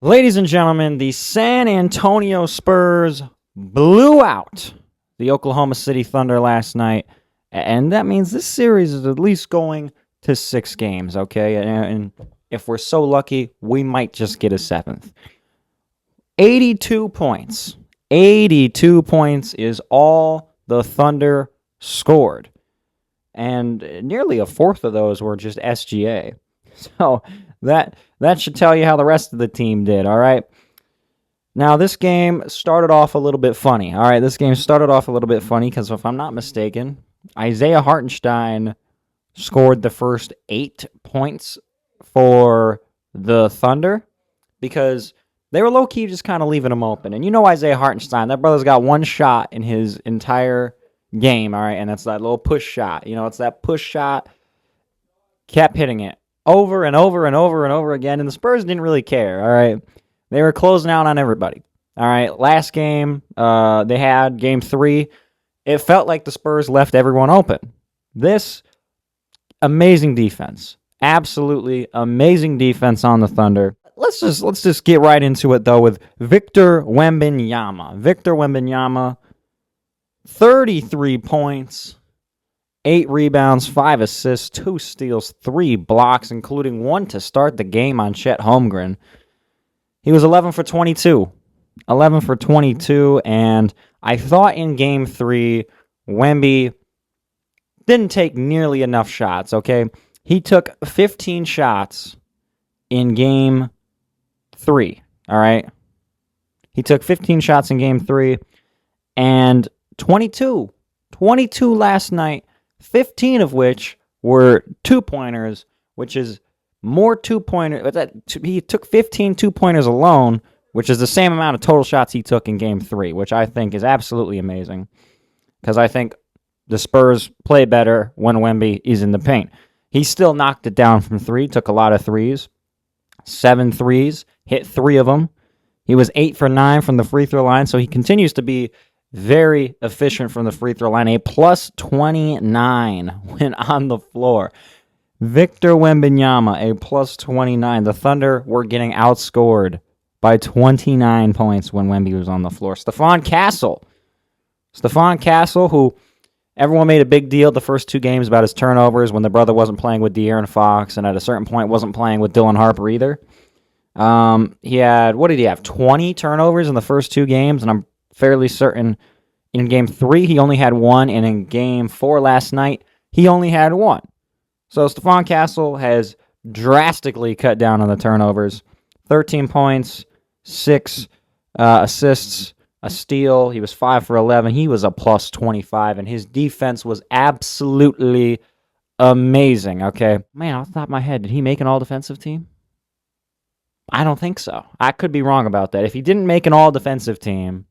Ladies and gentlemen, the San Antonio Spurs blew out the Oklahoma City Thunder last night, and that means this series is at least going to 6 games, okay? And if we're so lucky, we might just get a 7th. 82 points. 82 points is all the Thunder scored, and nearly a fourth of those were just SGA. So that should tell you how the rest of the team did, all right? Now, this game started off a little bit funny, all right? This game started off a little bit funny because, if I'm not mistaken, Isaiah Hartenstein scored the first 8 points for the Thunder because they were low-key just kind of leaving him open. And you know Isaiah Hartenstein, that brother's got one shot in his entire game, all right? And that's that little push shot. You know, it's that push shot, kept hitting it over and over and over and over again, and the Spurs didn't really care, all right? They were closing out on everybody, all right? Last game, they had game 3. It felt like the Spurs left everyone open. This, amazing defense. Absolutely amazing defense on the Thunder. Let's just get right into it, though, with Victor Wembanyama. Victor Wembanyama, 33 points. 8 rebounds, 5 assists, 2 steals, 3 blocks, including 1 to start the game on Chet Holmgren. He was 11 for 22. 11 for 22, and I thought in Game 3, Wemby didn't take nearly enough shots, okay? He took 15 shots in Game 3, all right? He took 15 shots in Game 3, and 22 last night, 15 of which were two-pointers, which is more two-pointers. He took 15 two-pointers alone, which is the same amount of total shots he took in Game 3, which I think is absolutely amazing because I think the Spurs play better when Wemby is in the paint. He still knocked it down from 3, took a lot of threes, 7 threes, hit 3 of them. He was 8 for 9 from the free throw line, so he continues to be very efficient from the free throw line. A plus 29 when on the floor. Victor Wembanyama, a plus 29. The Thunder were getting outscored by 29 points when Wemby was on the floor. Stephon Castle, who everyone made a big deal the first 2 games about his turnovers when the brother wasn't playing with De'Aaron Fox and at a certain point wasn't playing with Dylan Harper either. He had, 20 turnovers in the first 2 games, and I'm fairly certain in Game 3 he only had 1, and in Game 4 last night he only had 1. So Stephon Castle has drastically cut down on the turnovers. 13 points, 6 assists, a steal. He was 5 for 11. He was a plus 25, and his defense was absolutely amazing, okay? Man, off the top of my head, did he make an all-defensive team? I don't think so. I could be wrong about that. If he didn't make an all-defensive team,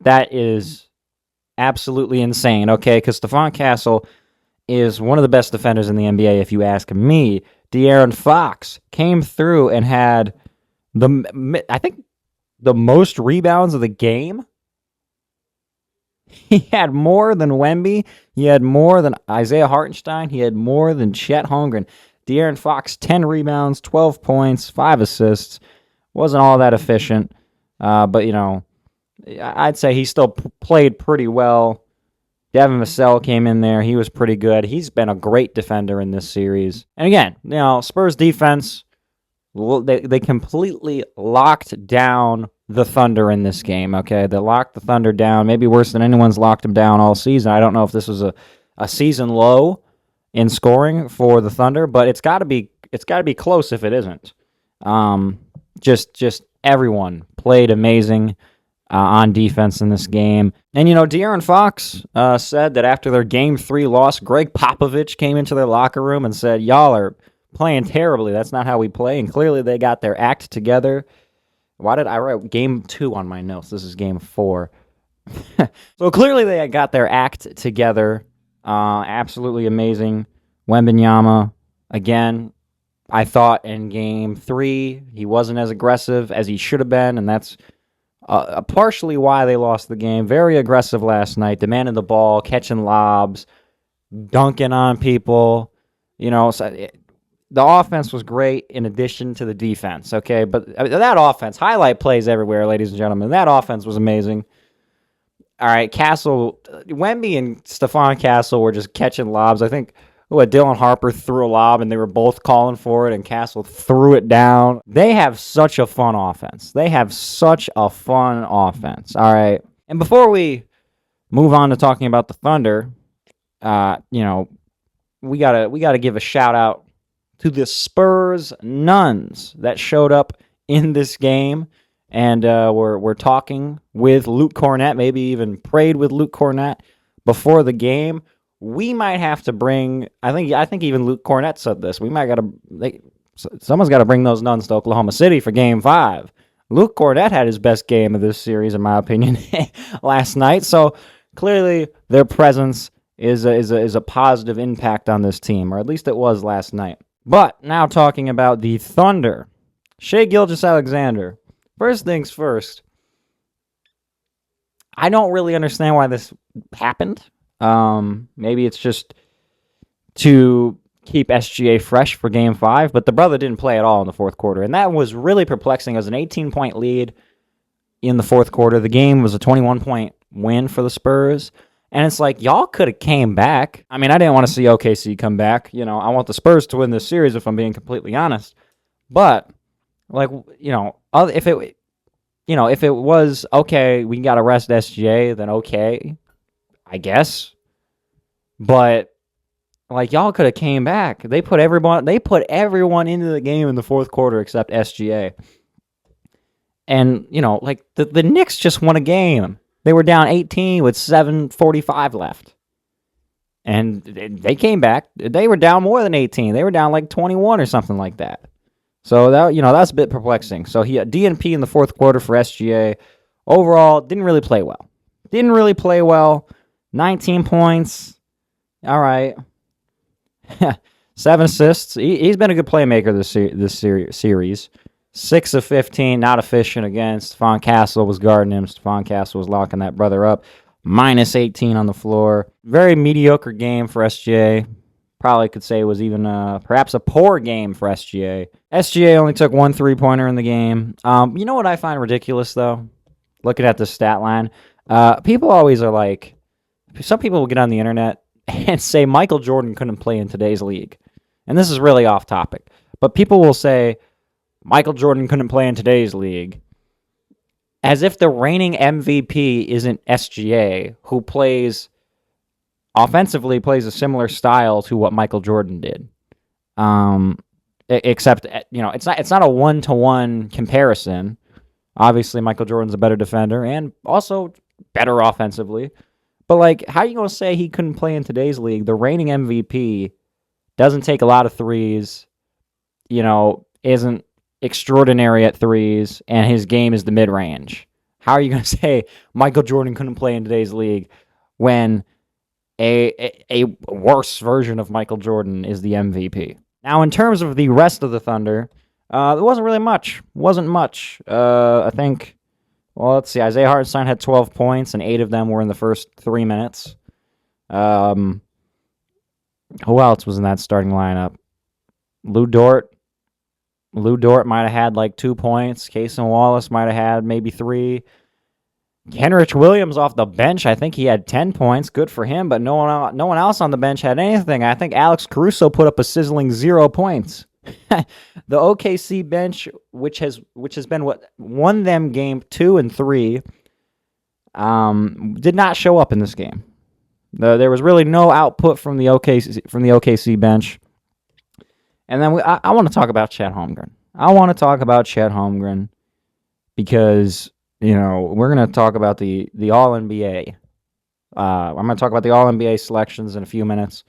that is absolutely insane, okay? Because Stephon Castle is one of the best defenders in the NBA, if you ask me. De'Aaron Fox came through and had I think the most rebounds of the game. He had more than Wemby. He had more than Isaiah Hartenstein. He had more than Chet Holmgren. De'Aaron Fox, 10 rebounds, 12 points, 5 assists. Wasn't all that efficient, but, you know, I'd say he still played pretty well. Devin Vassell came in there. He was pretty good. He's been a great defender in this series. And again, you know, Spurs defense, they completely locked down the Thunder in this game, okay? They locked the Thunder down, maybe worse than anyone's locked them down all season. I don't know if this was a season low in scoring for the Thunder, but it's got to be close if it isn't. Just everyone played amazing on defense in this game. And, you know, De'Aaron Fox said that after their Game 3 loss, Greg Popovich came into their locker room and said, y'all are playing terribly. That's not how we play. And clearly they got their act together. Why did I write Game 2 on my notes? This is Game 4. So clearly they got their act together. Absolutely amazing. Wembanyama, again, I thought in Game 3 he wasn't as aggressive as he should have been, and that's partially why they lost the game. Very aggressive last night, demanding the ball, catching lobs, dunking on people. You know, so the offense was great in addition to the defense, okay? But that offense, highlight plays everywhere, ladies and gentlemen. That offense was amazing. All right, Wemby and Stephon Castle were just catching lobs. I think Dylan Harper threw a lob, and they were both calling for it, and Castle threw it down. They have such a fun offense. All right. And before we move on to talking about the Thunder, we gotta give a shout out to the Spurs nuns that showed up in this game, and we're talking with Luke Cornett, maybe even prayed with Luke Cornett before the game. We might have to bring. I think even Luke Cornett said this. Someone's got to bring those nuns to Oklahoma City for Game 5. Luke Cornett had his best game of this series, in my opinion, last night. So clearly, their presence is a positive impact on this team, or at least it was last night. But now talking about the Thunder, Shai Gilgeous-Alexander. First things first. I don't really understand why this happened. Maybe it's just to keep SGA fresh for Game 5, but the brother didn't play at all in the fourth quarter, and that was really perplexing. It was an 18-point lead in the fourth quarter. The game was a 21-point win for the Spurs, and it's like, y'all could have came back. I mean, I didn't want to see OKC come back. I want the Spurs to win this series, if I'm being completely honest. But, if it was, okay, we got to rest SGA, then okay, I guess. But y'all could have came back. They put everyone into the game in the fourth quarter except SGA. And, the Knicks just won a game. They were down 18 with 7:45 left. And they came back. They were down more than 18. They were down 21 or something like that. So that's a bit perplexing. So he had DNP in the fourth quarter for SGA. Overall, didn't really play well. 19 points. All right. 7 assists. He's been a good playmaker this series. 6 of 15, not efficient again. Stephon Castle was guarding him. Stephon Castle was locking that brother up. Minus 18 on the floor. Very mediocre game for SGA. Probably could say it was even perhaps a poor game for SGA. SGA only took 1 3-pointer in the game. You know what I find ridiculous, though? Looking at the stat line. People always are like, some people will get on the internet and say Michael Jordan couldn't play in today's league. And this is really off topic. But people will say Michael Jordan couldn't play in today's league as if the reigning MVP isn't SGA, who offensively plays a similar style to what Michael Jordan did. Except, it's not a one-to-one comparison. Obviously, Michael Jordan's a better defender and also better offensively. But, how are you going to say he couldn't play in today's league? The reigning MVP doesn't take a lot of threes, isn't extraordinary at threes, and his game is the mid-range. How are you going to say Michael Jordan couldn't play in today's league when a worse version of Michael Jordan is the MVP? Now, in terms of the rest of the Thunder, there wasn't really much. I think, well, let's see. Isaiah Hartenstein had 12 points, and 8 of them were in the first 3 minutes. Who else was in that starting lineup? Lou Dort might have had 2 points. Cason Wallace might have had maybe 3. Kenrich Williams off the bench, I think he had 10 points. Good for him, but no one else on the bench had anything. I think Alex Caruso put up a sizzling 0 points. The OKC bench, which has been what won them game 2 and 3, did not show up in this game. There was really no output from the OKC bench. And then I want to talk about Chet Holmgren. Because we're going to talk about the All-NBA. I'm going to talk about the All-NBA selections in a few minutes.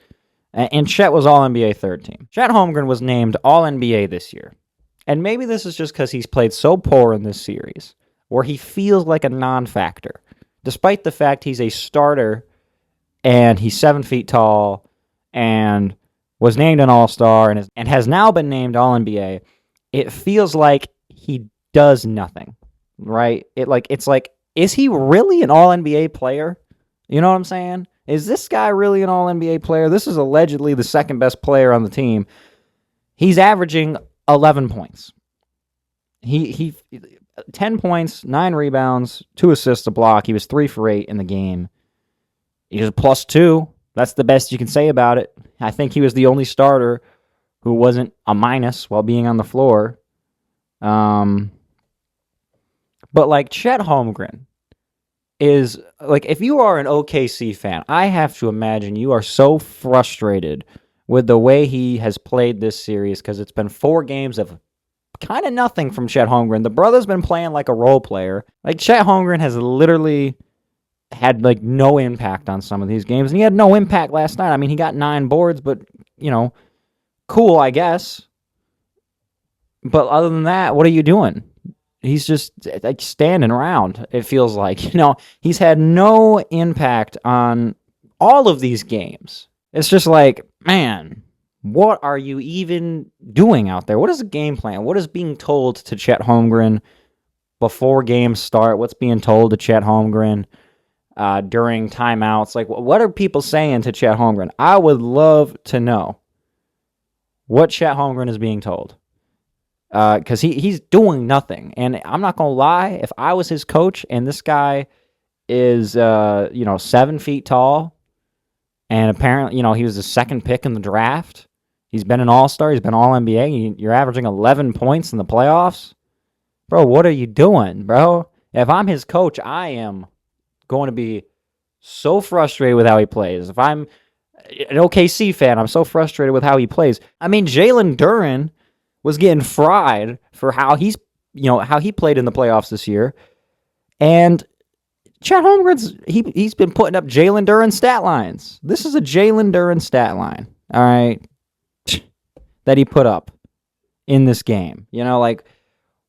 And Chet was All-NBA third team. Chet Holmgren was named All-NBA this year. And maybe this is just because he's played so poor in this series, where he feels like a non-factor. Despite the fact he's a starter, and he's 7 feet tall, and was named an All-Star, and has now been named All-NBA, it feels like he does nothing, right? It's like, is he really an All-NBA player? You know what I'm saying? Is this guy really an All-NBA player? This is allegedly the second best player on the team. He's averaging 11 points. He 10 points, 9 rebounds, 2 assists, a block. He was 3 for 8 in the game. He was a +2. That's the best you can say about it. I think he was the only starter who wasn't a minus while being on the floor. But like Chet Holmgren is like, if you are an OKC fan, I have to imagine you are so frustrated with the way he has played this series because it's been 4 games of kind of nothing from Chet Holmgren. The brother's been playing like a role player. Like Chet Holmgren has literally had like no impact on some of these games, and he had no impact last night. I mean, he got 9 boards, but cool, I guess. But other than that, what are you doing? He's just like standing around, it feels like. He's had no impact on all of these games. It's just like, man, what are you even doing out there? What is the game plan? What is being told to Chet Holmgren before games start? What's being told to Chet Holmgren during timeouts? Like, what are people saying to Chet Holmgren? I would love to know what Chet Holmgren is being told. Because he's doing nothing. And I'm not going to lie, if I was his coach and this guy is, 7 feet tall, and apparently, he was the second pick in the draft, he's been an all-star, he's been all-NBA, you're averaging 11 points in the playoffs? Bro, what are you doing, bro? If I'm his coach, I am going to be so frustrated with how he plays. If I'm an OKC fan, I'm so frustrated with how he plays. I mean, Jalen Duren was getting fried for how he played in the playoffs this year. And Chet Holmgren's, he's been putting up Jalen Duren stat lines. This is a Jalen Duren stat line, all right, that he put up in this game.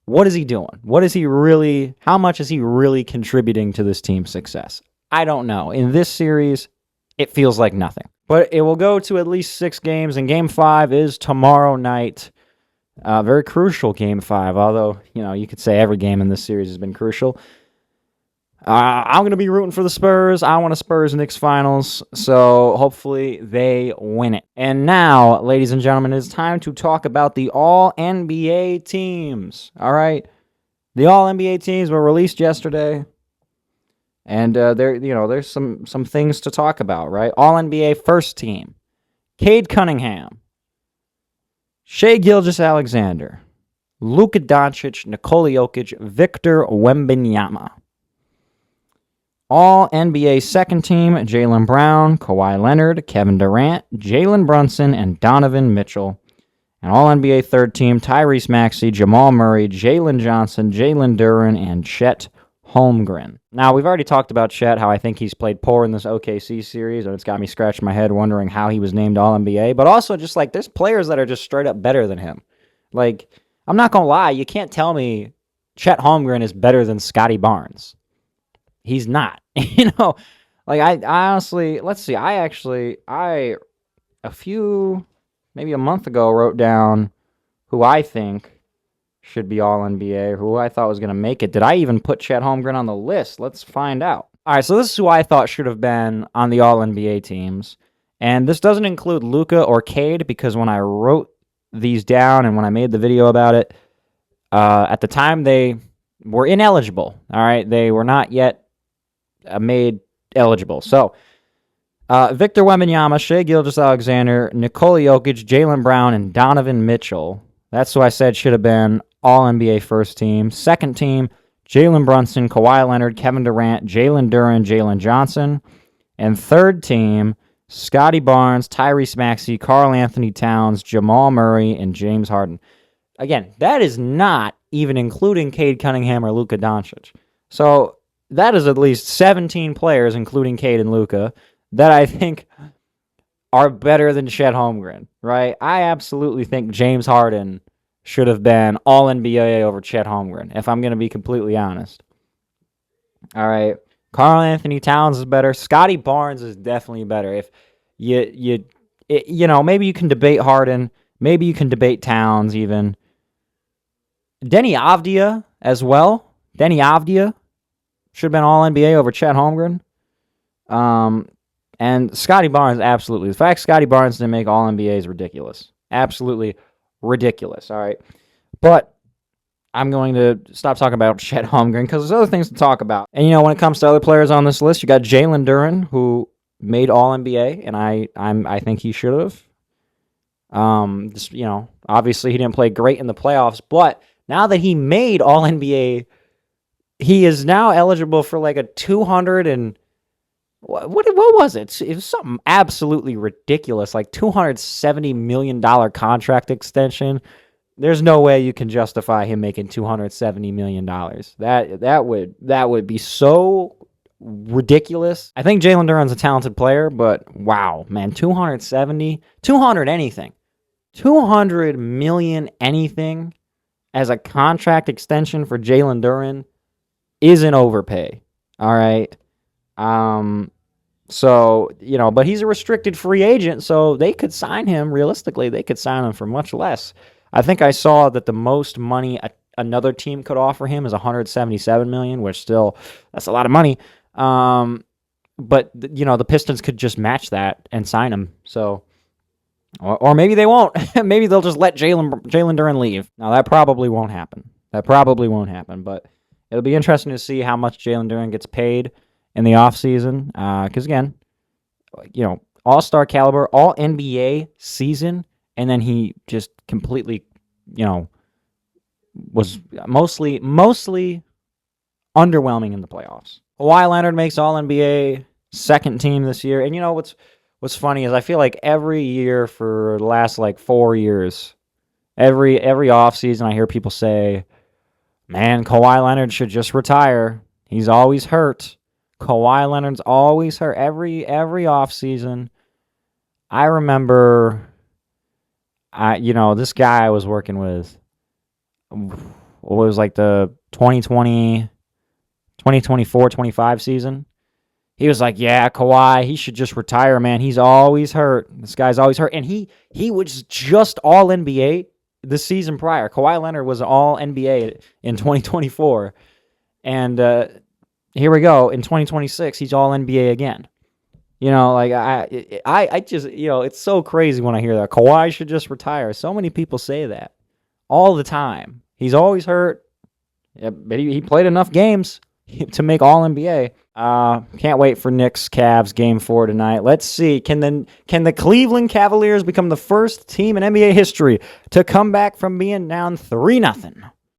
What is he doing? How much is he really contributing to this team's success? I don't know. In this series, it feels like nothing. But it will go to at least 6 games, and Game 5 is tomorrow night. Very crucial Game 5, although, you could say every game in this series has been crucial. I'm going to be rooting for the Spurs. I want a Spurs-Knicks finals, so hopefully they win it. And now, ladies and gentlemen, it's time to talk about the All-NBA teams, all right? The All-NBA teams were released yesterday, and there's some things to talk about, right? All-NBA first team, Cade Cunningham, Shai Gilgeous-Alexander, Luka Doncic, Nikola Jokic, Victor Wembanyama. All-NBA second team, Jaylen Brown, Kawhi Leonard, Kevin Durant, Jalen Brunson, and Donovan Mitchell. And All-NBA third team, Tyrese Maxey, Jamal Murray, Jalen Johnson, Jalen Duren, and Chet Holmgren. Now, we've already talked about Chet, how I think he's played poor in this OKC series, and it's got me scratching my head wondering how he was named All-NBA. But also, just like, there's players that are just straight up better than him. Like, I'm not going to lie, you can't tell me Chet Holmgren is better than Scotty Barnes. He's not. I honestly, let's see, maybe a month ago, wrote down who I think should be All-NBA, who I thought was going to make it. Did I even put Chet Holmgren on the list? Let's find out. All right, so this is who I thought should have been on the All-NBA teams. And this doesn't include Luka or Cade, because when I wrote these down and when I made the video about it, at the time they were ineligible. All right, they were not yet made eligible. So, Victor Wembanyama, Shai Gilgeous-Alexander, Nikola Jokic, Jaylen Brown, and Donovan Mitchell. That's who I said should have been All-NBA first team. Second team, Jalen Brunson, Kawhi Leonard, Kevin Durant, Jalen Duren, Jalen Johnson. And third team, Scotty Barnes, Tyrese Maxey, Karl Anthony Towns, Jamal Murray, and James Harden. Again, that is not even including Cade Cunningham or Luka Doncic. So that is at least 17 players, including Cade and Luka, that I think are better than Chet Holmgren, right? I absolutely think James Harden should have been All-NBA over Chet Holmgren, if I'm going to be completely honest. All right. Karl Anthony Towns is better. Scotty Barnes is definitely better. If maybe you can debate Harden. Maybe you can debate Towns even. Denny Avdia as well. Denny Avdia should have been All-NBA over Chet Holmgren. And Scotty Barnes, absolutely. The fact Scotty Barnes didn't make All-NBA is ridiculous. Absolutely ridiculous, all right? But I'm going to stop talking about Chet Holmgren because there's other things to talk about. And, when it comes to other players on this list, you got Jalen Duren, who made All-NBA, and I think he should have. Obviously he didn't play great in the playoffs, but now that he made All-NBA, he is now eligible for like a 200 and what was it? It was something absolutely ridiculous, like $270 million contract extension. There's no way you can justify him making $270 million. That would be so ridiculous. I think Jalen Duren's a talented player, but wow, man, 200 anything. 200 million anything as a contract extension for Jalen Duren is an overpay. All right. So, but he's a restricted free agent, so they could sign him. Realistically, they could sign him for much less. I think I saw that the most money another team could offer him is $177 million, which still, that's a lot of money. But the Pistons could just match that and sign him. So, or maybe they won't. Maybe they'll just let Jalen Duren leave. Now, that probably won't happen. But it'll be interesting to see how much Jalen Duren gets paid in the offseason. Because, again, all-star caliber, all-NBA season, and then he just completely, was mostly underwhelming in the playoffs. Kawhi Leonard makes All-NBA second team this year. And what's funny is I feel like every year for the last, 4 years, every offseason I hear people say, man, Kawhi Leonard should just retire. He's always hurt. Kawhi Leonard's always hurt every offseason. I remember, this guy I was working with, what was the 2020, 2024, 25 season. He was like, yeah, Kawhi, he should just retire, man. He's always hurt. This guy's always hurt. And he was just all NBA the season prior. Kawhi Leonard was all NBA in 2024. And here we go. In 2026, he's all NBA again. I just, it's so crazy when I hear that. Kawhi should just retire. So many people say that all the time. He's always hurt. Yeah, but he played enough games to make all NBA. Can't wait for Knicks Cavs game 4 tonight. Let's see. Can the Cleveland Cavaliers become the first team in NBA history to come back from being down 3-0?